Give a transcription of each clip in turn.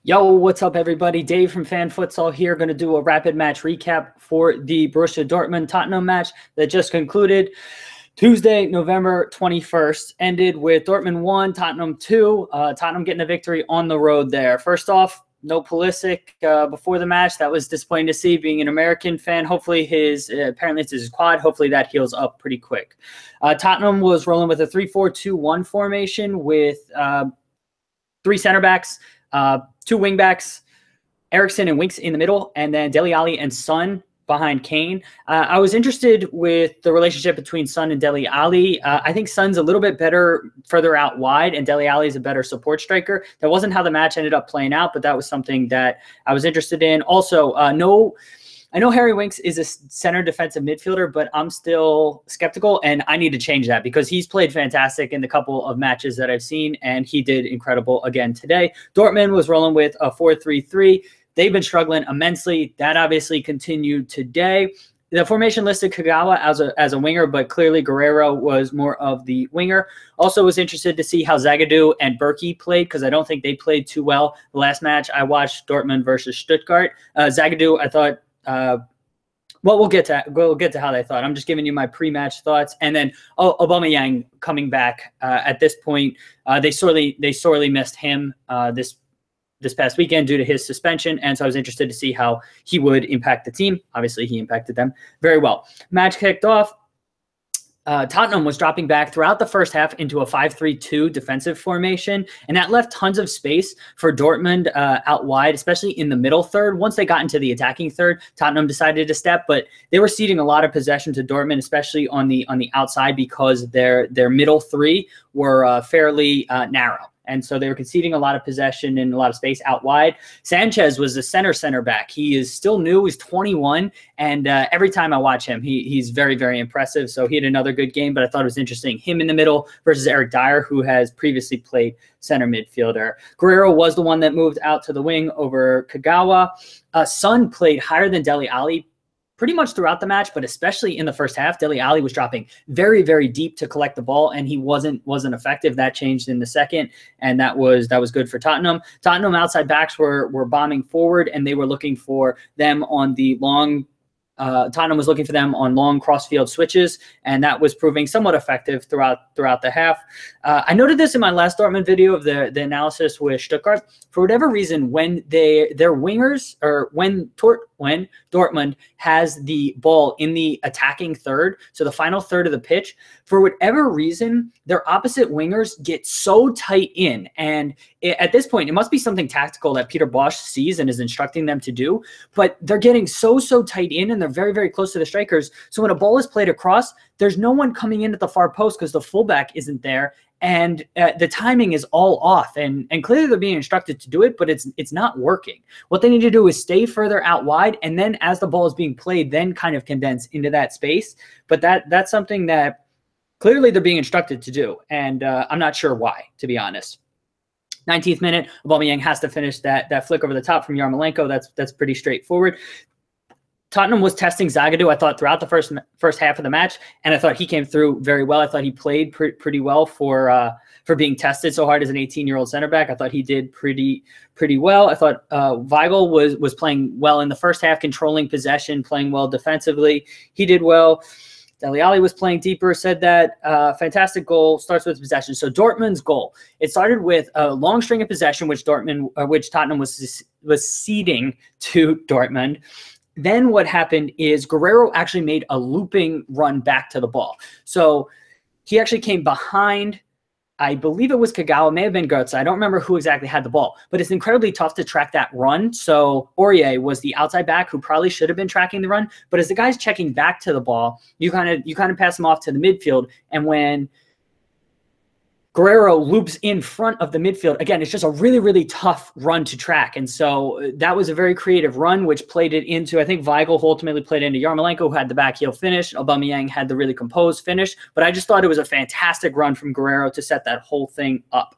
Yo, what's up, everybody? Dave from Fan Futsal here. Going to do a rapid match recap for the Borussia Dortmund Tottenham match that just concluded Tuesday, November 21st. Ended with Dortmund 1, Tottenham 2. Tottenham getting a victory on the road there. First off, no Pulisic before the match. That was disappointing to see, being an American fan. Hopefully apparently it's his quad. Hopefully that heals up pretty quick. Tottenham was rolling with a 3-4-2-1 formation with three center backs, two wing backs, Eriksson and Winks in the middle, and then Dele Alli and Son behind Kane. I was interested with the relationship between Son and Dele Alli. I think Son's a little bit better further out wide, and Dele Alli is a better support striker. That wasn't how the match ended up playing out, but that was something that I was interested in. Also, I know Harry Winks is a center defensive midfielder, but I'm still skeptical, and I need to change that because he's played fantastic in the couple of matches that I've seen, and he did incredible again today. Dortmund was rolling with a 4-3-3. They've been struggling immensely. That obviously continued today. The formation listed Kagawa as a winger, but clearly Guerrero was more of the winger. Also was interested to see how Zagadou and Berkey played because I don't think they played too well. The last match I watched, Dortmund versus Stuttgart. Zagadou, I thought, well, we'll get to how they thought. I'm just giving you my pre-match thoughts, and then Aubameyang coming back at this point. They sorely missed him this past weekend due to his suspension, and so I was interested to see how he would impact the team. Obviously, he impacted them very well. Match kicked off. Tottenham was dropping back throughout the first half into a 5-3-2 defensive formation, and that left tons of space for Dortmund out wide, especially in the middle third. Once they got into the attacking third, Tottenham decided to step, but they were ceding a lot of possession to Dortmund, especially on the outside, because their middle three were fairly narrow. And so they were conceding a lot of possession and a lot of space out wide. Sanchez was the center back. He is still new. He's 21. And every time I watch him, he's very, very impressive. So he had another good game, but I thought it was interesting. Him in the middle versus Eric Dyer, who has previously played center midfielder. Guerrero was the one that moved out to the wing over Kagawa. Son played higher than Dele Alli pretty much throughout the match, but especially in the first half. Dele Alli was dropping very, very deep to collect the ball, and he wasn't effective. That changed in the second, and that was good for Tottenham. Tottenham outside backs were bombing forward, and they were looking for them on the long. Tottenham was looking for them on long cross-field switches, and that was proving somewhat effective throughout the half. I noted this in my last Dortmund video of the analysis with Stuttgart. For whatever reason, when their wingers, or when Dortmund has the ball in the attacking third, so the final third of the pitch, for whatever reason, their opposite wingers get so tight in. And at this point, it must be something tactical that Peter Bosz sees and is instructing them to do, but they're getting so tight in, and they're very, very close to the strikers. So when a ball is played across, there's no one coming in at the far post because the fullback isn't there, and the timing is all off. And clearly they're being instructed to do it, but it's not working. What they need to do is stay further out wide, and then as the ball is being played, then kind of condense into that space. But that's something that clearly they're being instructed to do, and I'm not sure why, to be honest. 19th minute, Aubameyang has to finish that flick over the top from Yarmolenko. That's pretty straightforward. Tottenham was testing Zagadou, I thought, throughout the first half of the match, and I thought he came through very well. I thought he played pretty well for being tested so hard as an 18-year-old center back. I thought he did pretty well. I thought Weigl was playing well in the first half, controlling possession, playing well defensively. He did well. Dele Alli was playing deeper, said that. Fantastic goal, starts with possession. So Dortmund's goal, it started with a long string of possession, which Tottenham was ceding to Dortmund. Then what happened is Guerrero actually made a looping run back to the ball. So he actually came behind, I believe it was Kagawa, may have been Götze. I don't remember who exactly had the ball, but it's incredibly tough to track that run. So Aurier was the outside back who probably should have been tracking the run, but as the guy's checking back to the ball, you kind of pass him off to the midfield, and when Guerrero loops in front of the midfield, again, it's just a really, really tough run to track. And so that was a very creative run, which played it into, I think Weigl ultimately played into Yarmolenko, who had the back heel finish. Aubameyang had the really composed finish. But I just thought it was a fantastic run from Guerrero to set that whole thing up.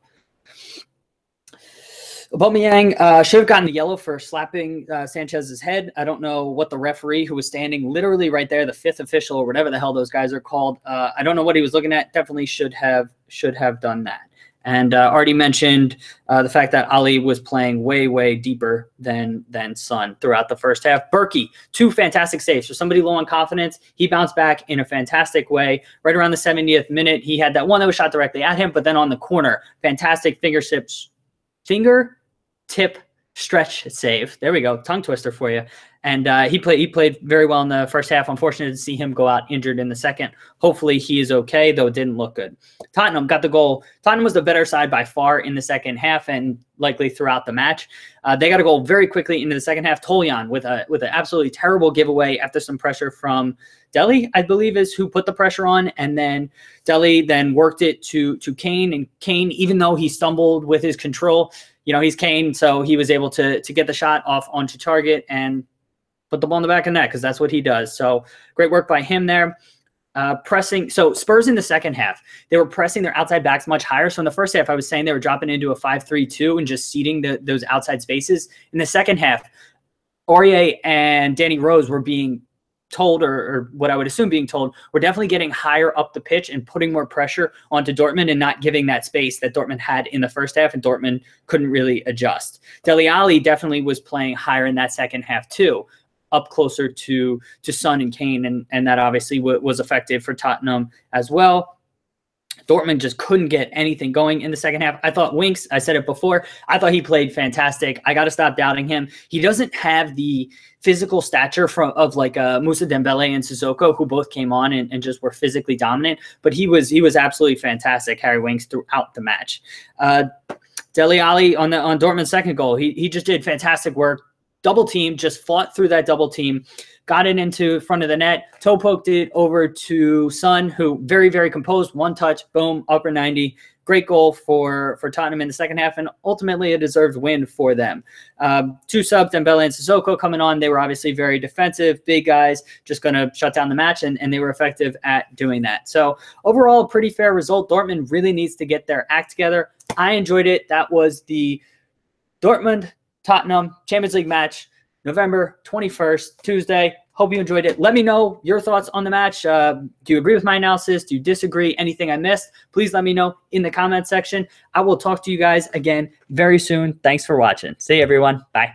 Aubameyang should have gotten the yellow for slapping Sanchez's head. I don't know what the referee, who was standing literally right there, the fifth official or whatever the hell those guys are called, I don't know what he was looking at. Definitely should have done that. And already mentioned the fact that Ali was playing way deeper than Son throughout the first half. Berkey, 2 fantastic saves. For somebody low on confidence, he bounced back in a fantastic way. Right around the 70th minute, he had that one that was shot directly at him, but then on the corner, fantastic fingertip stretch save. There we go, tongue twister for you. And he played very well in the first half. Unfortunate to see him go out injured in the second. Hopefully he is okay, though it didn't look good. Tottenham got the goal. Tottenham was the better side by far in the second half and likely throughout the match. They got a goal very quickly into the second half. Tolian with an absolutely terrible giveaway after some pressure from Dele, I believe is who put the pressure on. And then Dele then worked it to Kane. And Kane, even though he stumbled with his control, he's Kane, so he was able to get the shot off onto target and put the ball in the back of the net because that's what he does. So great work by him there. Pressing. So Spurs in the second half, they were pressing their outside backs much higher. So in the first half, I was saying they were dropping into a 5-3-2 and just seeding those outside spaces. In the second half, Aurier and Danny Rose were being told, or what I would assume being told, we're definitely getting higher up the pitch and putting more pressure onto Dortmund and not giving that space that Dortmund had in the first half, and Dortmund couldn't really adjust. Dele Alli definitely was playing higher in that second half too, up closer to Son and Kane, and that obviously was effective for Tottenham as well. Dortmund just couldn't get anything going in the second half. I thought Winks, I said it before, I thought he played fantastic. I got to stop doubting him. He doesn't have the physical stature of like Moussa Dembele and Sissoko, who both came on and just were physically dominant, but he was absolutely fantastic, Harry Winks, throughout the match. Dele Alli on Dortmund's second goal, he just did fantastic work. Double team, just fought through that double team, got it into front of the net, toe poked it over to Son, who very composed, one touch, boom, upper 90. Great goal for Tottenham in the second half, and ultimately a deserved win for them. 2 subs, Dembele and Sissoko coming on. They were obviously very defensive, big guys, just going to shut down the match, and they were effective at doing that. So overall, a pretty fair result. Dortmund really needs to get their act together. I enjoyed it. That was the Dortmund-Tottenham Champions League match, November 21st, Tuesday. Hope you enjoyed it. Let me know your thoughts on the match. Do you agree with my analysis? Do you disagree? Anything I missed? Please let me know in the comment section. I will talk to you guys again very soon. Thanks for watching. See you, everyone. Bye.